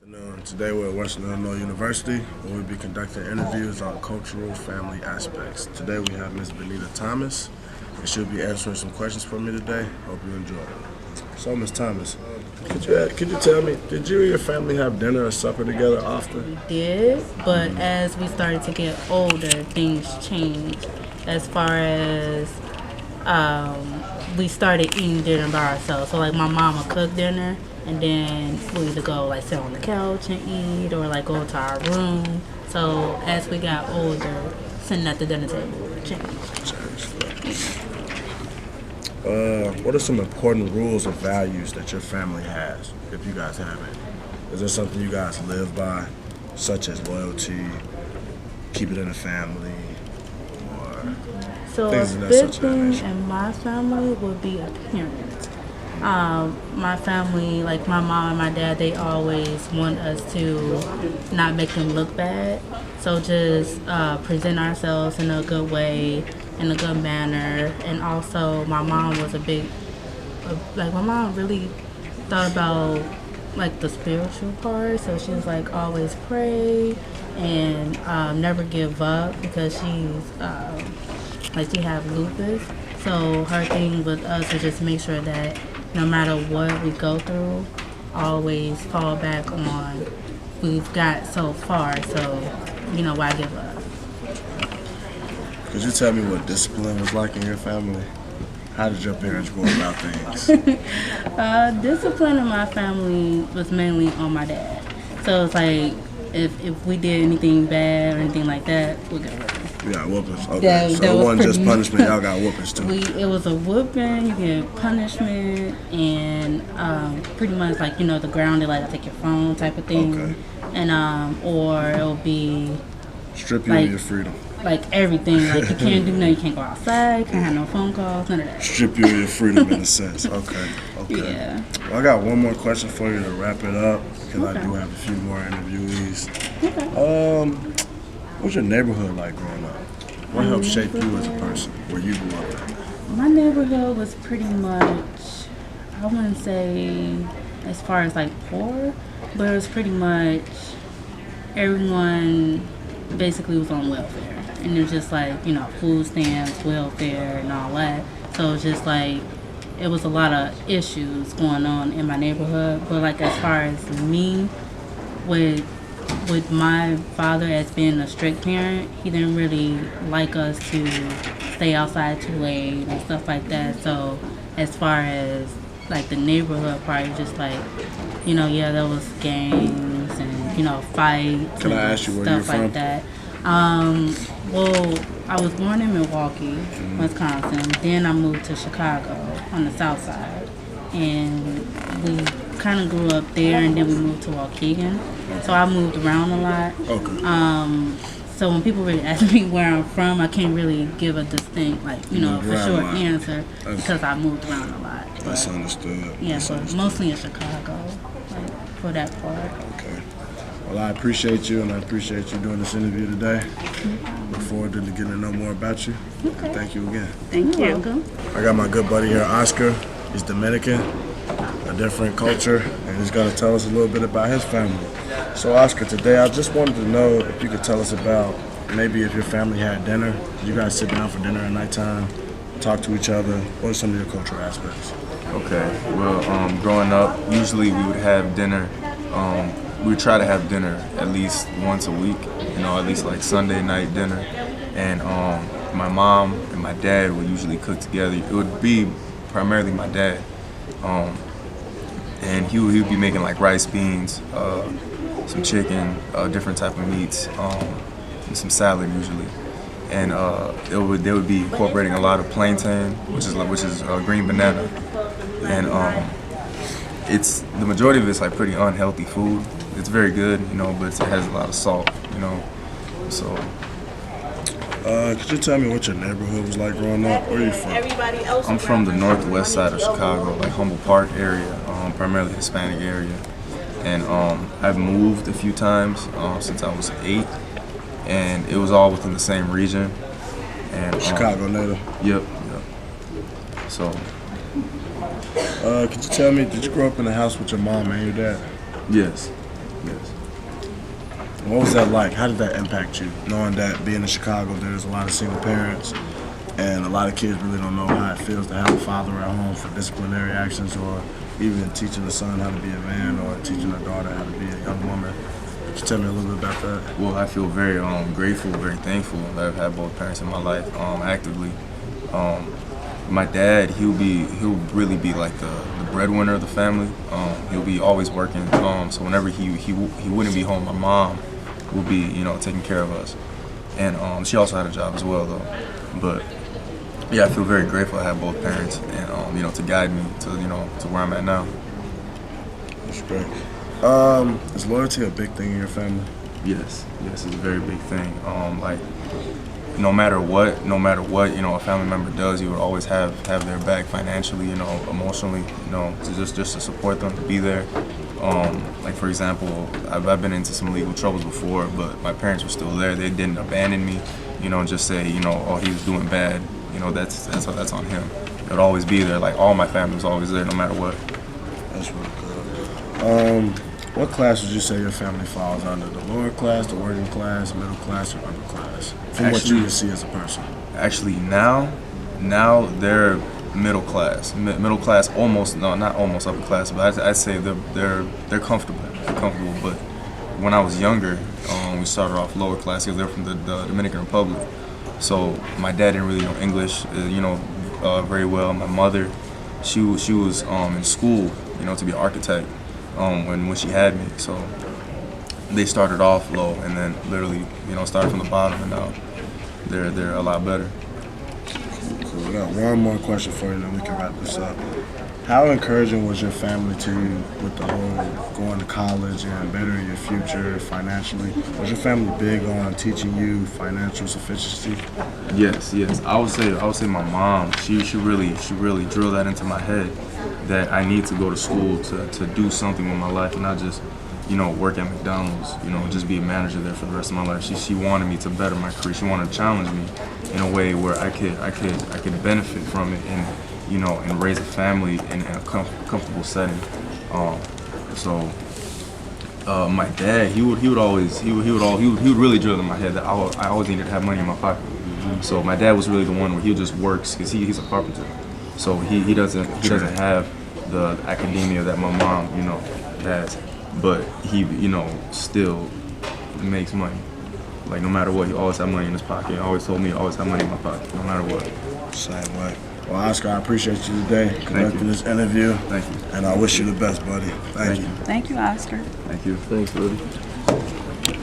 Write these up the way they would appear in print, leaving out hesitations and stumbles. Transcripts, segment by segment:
Today we're at Western Illinois University, where we'll be conducting interviews on cultural family aspects. Today we have Ms. Benita Thomas, and she'll be answering some questions for me today. Hope you enjoy it. So, Ms. Thomas, could you tell me, did you and your family have dinner or supper together often? We did, but as we started to get older, things changed. As far as we started eating dinner by ourselves. So like my mom would cook dinner, and then we either go like sit on the couch and eat, or like go to our room. So as we got older, sitting at the dinner table changed. What are some important rules or values that your family has, if you guys have it? Is there something you guys live by, such as loyalty, keep it in the family, or So a things of that big such that thing nature? in my family would be appearance. My family, like my mom and my dad, they always want us to not make them look bad. So just present ourselves in a good way, in a good manner. And also, my mom was my mom really thought about like the spiritual part. So she was like always pray and never give up, because she have lupus. So her thing with us is just make sure that no matter what we go through, always fall back on we've got so far. So why give up? Could you tell me what discipline was like in your family? How did your parents go about things? Discipline in my family was mainly on my dad. So it's like if we did anything bad or anything like that, we got whoopings. You got whoopings. Okay, so it wasn't just punishment. Y'all got whoopings too. It was a whooping. You get punishment, and pretty much like the grounded, like I take your phone type of thing. Okay. And or it'll be Strip you like of your freedom. like everything. Like you can't do nothing. You can't go outside. Can't have no phone calls. None of that. Strip you of your freedom in a sense. Okay. Yeah. Well, I got one more question for you to wrap it up, because I do have a few more interviewees. Okay. What's your neighborhood like growing up? What helped shape you as a person, where you grew up at? My neighborhood was pretty much, I wouldn't say as far as like poor, but it was pretty much everyone basically was on welfare. And it was just like, food stamps, welfare, and all that. So it was just like, it was a lot of issues going on in my neighborhood. But like as far as me, with my father as being a strict parent, he didn't really like us to stay outside too late and stuff like that. So as far as like the neighborhood part, just like, there was gangs and, fights Can and I ask you where you're stuff like from? that. Well, I was born in Milwaukee, Wisconsin. Then I moved to Chicago on the south side. And we kind of grew up there, and then we moved to Waukegan. So I moved around a lot. Okay. So when people really ask me where I'm from, I can't really give a distinct, like, for sure answer, because I moved around a lot. That's understood. Yeah, That's but understood. mostly in Chicago, like, for that part. Okay. Well, I appreciate you, and I appreciate you doing this interview today. Look forward to getting to know more about you. Okay. Thank you again. You're welcome. I got my good buddy here, Oscar. He's Dominican, a different culture, and he's going to tell us a little bit about his family. So, Oscar, today I just wanted to know if you could tell us about maybe if your family had dinner. Did you guys sit down for dinner at nighttime, talk to each other? What are some of your cultural aspects? Okay. Well, growing up, usually we would have dinner. We would try to have dinner at least once a week. At least like Sunday night dinner. And my mom and my dad would usually cook together. It would be primarily my dad, and he would be making like rice, beans, some chicken, different type of meats, and some salad usually. And they would be incorporating a lot of plantain, which is green banana, and it's the majority of it's like pretty unhealthy food. It's very good, but it has a lot of salt, so. Could you tell me what your neighborhood was like growing up? Where are you from? I'm from the northwest side of Chicago, like Humboldt Park area, primarily Hispanic area. And I've moved a few times since I was 8, and it was all within the same region. And Chicago native. Yep. So. Could you tell me, did you grow up in a house with your mom and your dad? Yes. Yes. What was that like? How did that impact you? Knowing that being in Chicago, there's a lot of single parents, and a lot of kids really don't know how it feels to have a father at home for disciplinary actions, or even teaching a son how to be a man, or teaching a daughter how to be a young woman. Could you tell me a little bit about that? Well, I feel very grateful, very thankful that I've had both parents in my life actively. My dad, he'll really be like the breadwinner of the family. He'll be always working. So whenever he wouldn't be home, my mom will be taking care of us. And she also had a job as well though. But yeah, I feel very grateful to have both parents and to guide me to to where I'm at now. That's great. Is loyalty a big thing in your family? Yes, it's a very big thing. Like no matter what, a family member does, you would always have their back financially, emotionally, to just to support them, to be there. Like for example, I've been into some legal troubles before, but my parents were still there. They didn't abandon me, just say, oh, he was doing bad. That's on him. They would always be there. Like all my family was always there, no matter what. That's really good. What class would you say your family falls under? The lower class, the working class, middle class, or upper class? From what you can see as a person. Actually, now they're middle class. Middle class, almost not almost upper class, but I'd say they're comfortable. But when I was younger, we started off lower class because they're from the Dominican Republic. So my dad didn't really know English, very well. My mother, she was in school, to be an architect. When she had me, so they started off low and then literally, started from the bottom, and now they're a lot better. Cool. We got one more question for you, and then we can wrap this up. How encouraging was your family to you with the whole going to college and bettering your future financially? Was your family big on teaching you financial sufficiency? Yes. I would say my mom. She really drilled that into my head, that I need to go to school to do something with my life and not just, work at McDonald's, just be a manager there for the rest of my life. She wanted me to better my career. She wanted to challenge me in a way where I could benefit from it and raise a family in a comfortable setting. My dad, he would really drill in my head that I always needed to have money in my pocket. So my dad was really the one where he just works because he's a carpenter. So he doesn't have the academia that my mom, has, but he, still makes money. Like no matter what, he always had money in his pocket. He always told me I always have money in my pocket, no matter what. Same way. Well, Oscar, I appreciate you today conducting this interview. Thank you. And I wish you the best, buddy. Thank you. Thank you, Oscar. Thank you. Thanks, Rudy.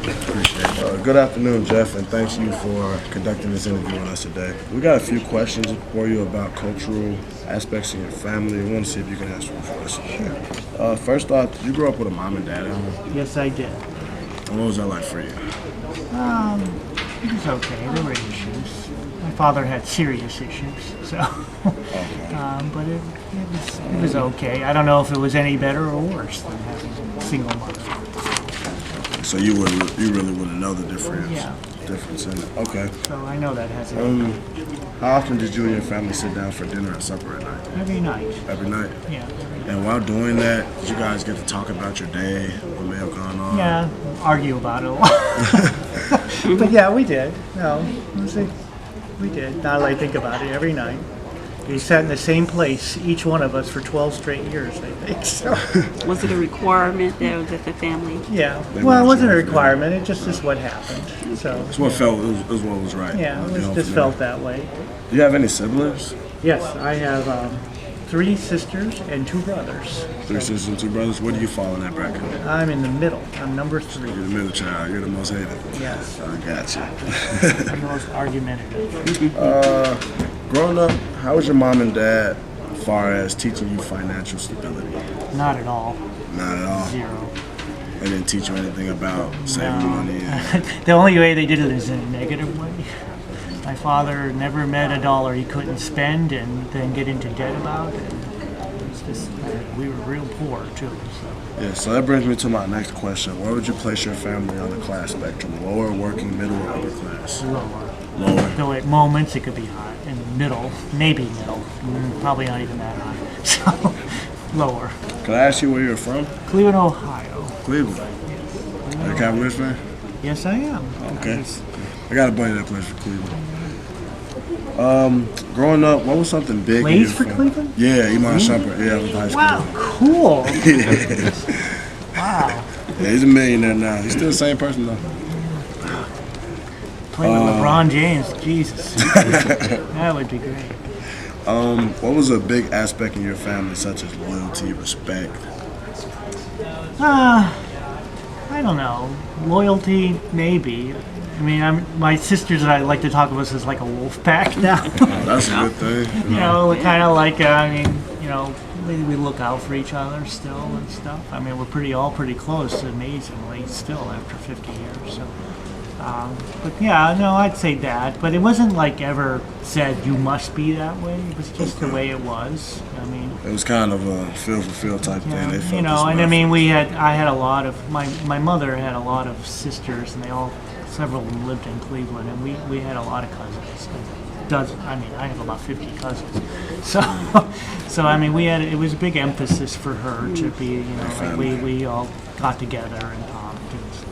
Appreciate it. Good afternoon, Jeff, and thanks you for conducting this interview with us today. We got a few questions for you about cultural aspects of your family. We want to see if you can answer them for us. First off, did you grow up with a mom and dad at home? Yes, I did. And what was that like for you? It was okay. There were issues. My father had serious issues, so. But it was okay. I don't know if it was any better or worse than having a single mother. So you really wouldn't know the difference. Yeah. Difference in it. Okay. So I know that has an impact. How often did you and your family sit down for dinner and supper at night? Every night. Every night. Yeah. And while doing that, did you guys get to talk about your day, what may have gone on? Yeah, argue about it a lot. But yeah, we did. We did. Now that I think about it, every night. We sat in the same place, each one of us, for 12 straight years, I think. So, Was it a requirement that the family? yeah. Well, it wasn't a requirement. It just is what happened. So, It's what felt, it was what was right. yeah, You it know, was, just for felt me. that way. Do you have any siblings? Yes, I have 3 sisters and 2 brothers. 3 sisters and 2 brothers? Where do you fall in that bracket? I'm in the middle. I'm number 3. You're the middle child. You're the most hated. Yes, I got you. I'm the most argumentative. Growing up, how was your mom and dad as far as teaching you financial stability? Not at all. Not at all. 0. They didn't teach you anything about saving money. And, The only way they did it is in a negative way. My father never met a dollar he couldn't spend and then get into debt about. And it was just, we were real poor too. So yeah, so that brings me to my next question. Where would you place your family on the class spectrum? Lower, working, middle, or upper class? lower. Lower. Though at moments it could be high. In the middle, maybe middle. Probably not even that high. So lower. Could I ask you where you're from? Cleveland, Ohio. Cleveland. Are you a Cavaliers fan? Yes, I am. Okay. I got a buddy that plays for Cleveland. Growing up, what was something big? in Plays your for fam- Cleveland? Yeah, Iman Shumpert. Yeah, with high school. Wow, cool. Wow. Yeah, he's a millionaire now. He's still the same person though. Play with LeBron James. Jesus. That would be great. What was a big aspect in your family, such as loyalty, respect? I don't know. Loyalty, maybe. I mean, my sisters and I like to talk of us as like a wolf pack now. That's a good thing. You know, kind of like, I mean, you know, we look out for each other still and stuff. I mean, we're all pretty close, amazingly, still after 50 years. So, but yeah, no, I'd say that. But it wasn't like ever said you must be that way. It was just the way it was. I mean, It was kind of a feel for feel type thing. They felt you know, this and way. I mean, I had a lot of my mother had a lot of sisters, and several of them lived in Cleveland, and we had a lot of cousins. I mean, I have about 50 cousins. So I mean, it was a big emphasis for her to be, you know, like we all got together and talked and stuff.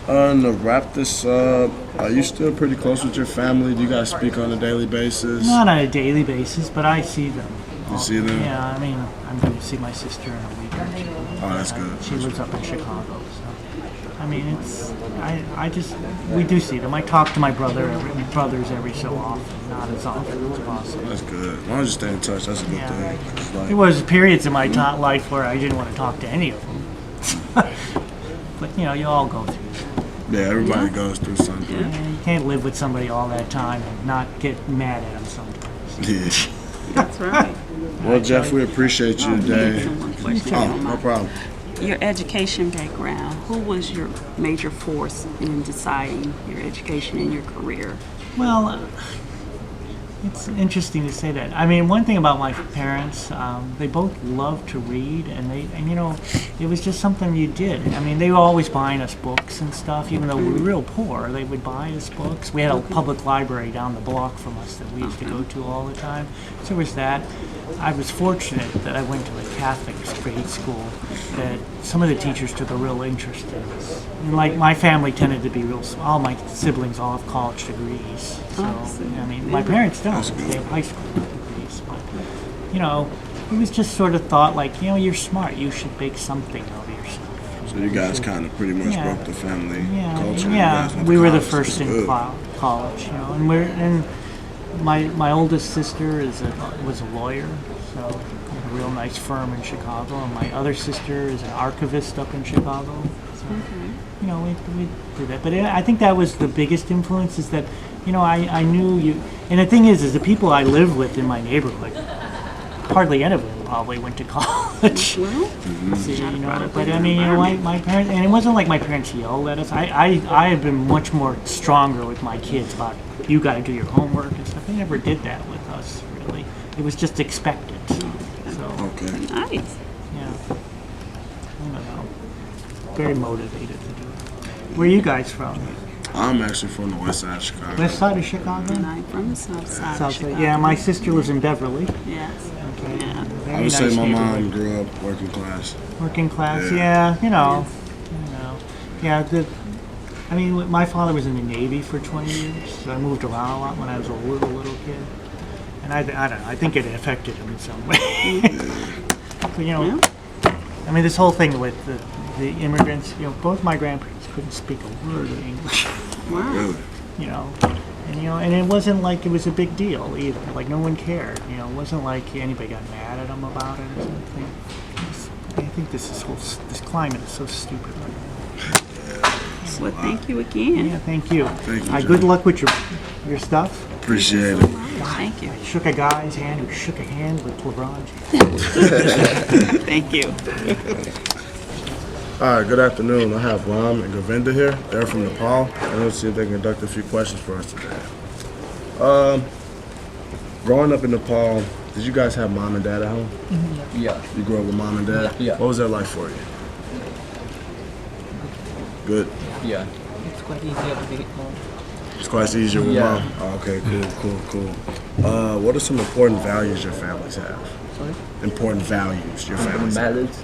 And to wrap this up, are you still pretty close with your family? Do you guys speak on a daily basis? Not on a daily basis, but I see them. You see them? Yeah, I mean, I'm going to see my sister in a week or two. Oh, that's good. She lives up in Chicago, so I mean, we do see them. I talk to my brothers every so often, not as often as possible. That's good. As long as you stay in touch, that's a good Yeah. thing. It's like, There was periods in my life where I didn't want to talk to any of them. But you know, you all go through that. yeah, everybody goes through something. You can't live with somebody all that time and not get mad at them sometimes. Yeah. That's right. Well, Jeff, we appreciate you today. One question. Oh, no problem. Your education background, who was your major force in deciding your education and your career? Well, it's interesting to say that. I mean, one thing about my parents, they both loved to read, and you know, it was just something you did. I mean, they were always buying us books and stuff, even though we were real poor. They would buy us books. We had a public library down the block from us that we used to go to all the time. So there was that. I was fortunate that I went to a Catholic grade school that some of the teachers took a real interest in us. And like my family tended to be all my siblings all have college degrees. So, I mean, my parents don't. They have high school degrees. But, you know, it was just sort of thought like, you know, you're smart. You should make something of yourself. So you guys kind of pretty much Yeah. broke the family Yeah, culture. You guys yeah. went to We were the college. first That's in good. college, you know, and my oldest sister was a lawyer, so a real nice firm in Chicago, and my other sister is an archivist up in Chicago. So, you know, we did that. But I think that was the biggest influence is that, you know, I knew you. And the thing is the people I lived with in my neighborhood, hardly any of them probably went to college. Well, So, you know, but I mean, you know, my parents, and it wasn't like my parents yelled at us. I have been much more stronger with my kids about you got to do your homework and stuff. They never did that with us, really. It was just expected. So, Okay. nice. yeah, I don't know. Very motivated to do it. Where are you guys from? I'm actually from the west side of Chicago. West side of Chicago? And I'm from the south side South of side. Chicago. Yeah, my sister lives in Beverly. Yes. Okay. Yeah. Very I would say nice my mom neighborhood. grew up working class. Working class, Yeah. yeah, you know, yeah. I mean, my father was in the Navy for 20 years, so I moved around a lot when I was a little kid, and I don't know. I think it affected him in some way. But, you know, I mean, this whole thing with the immigrants. You know, both my grandparents couldn't speak a word of English. Wow. Really? You know, and it wasn't like it was a big deal either. Like no one cared. You know, it wasn't like anybody got mad at them about it or something. I think this climate is so stupid right now. Well, thank you again. Yeah, thank you. Thank you, Good John. luck with your stuff. Appreciate it. Thank you. I shook a guy's hand who shook a hand with LeBron James. Thank you. All right, good afternoon. I have Ram and Govinda here. They're from Nepal. And let's see if they can conduct a few questions for us today. Growing up in Nepal, did you guys have mom and dad at home? Yeah. You grew up with mom and dad? Yeah. What was that like for you? Good. Yeah. It's quite easier to be home. It's quite easier with Yeah. mom. Oh, okay, cool. What are some important values your families have? Sorry? Important values your families have? Balance.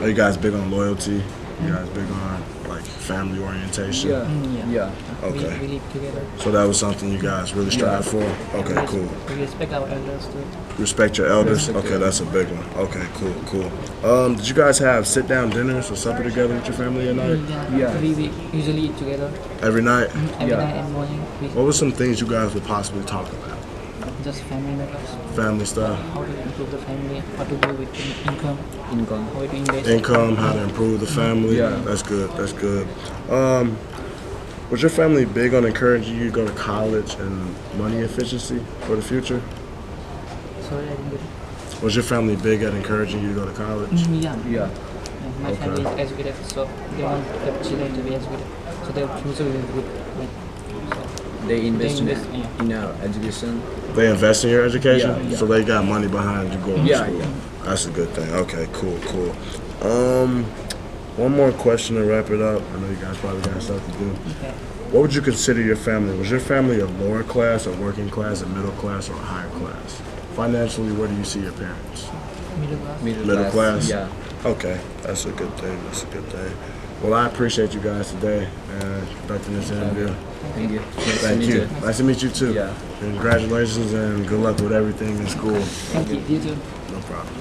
Are you guys big on loyalty? You guys big on like family orientation? Yeah. Yeah. Okay. We live together. So that was something you guys really strive for? Okay, cool. We respect our elders too. Respect your elders? Respect Okay, your that's a big one. Okay, cool. Did you guys have sit-down dinners or supper together with your family at night? Yeah. We usually eat together Every night? every night and morning. We What were some things you guys would possibly talk about? just family matters. Family stuff? How to improve the family, what to do with income, how to invest. Income, how to improve the family? Yeah. That's good. Was your family big on encouraging you to go to college and money efficiency for the future? Sorry, I didn't get it. Was your family big at encouraging you to go to college? Yeah. Yeah. My family is educated, so they want their children to be educated, so their future will be good. They invest They invest, in our education. They invest in your education? Yeah. So they got money behind you going to Yeah, school? yeah. That's a good thing. Okay, cool. One more question to wrap it up. I know you guys probably got stuff to do. Okay. What would you consider your family? Was your family a lower class, a working class, a middle class, or a higher class? Financially, where do you see your parents? Middle class. Middle class? Yeah. Okay, that's a good thing. Well, I appreciate you guys today and conducting this interview. Thank you. Thank you. Nice to meet you too. Yeah. Congratulations and good luck with everything in school. Thank you. You too. No problem.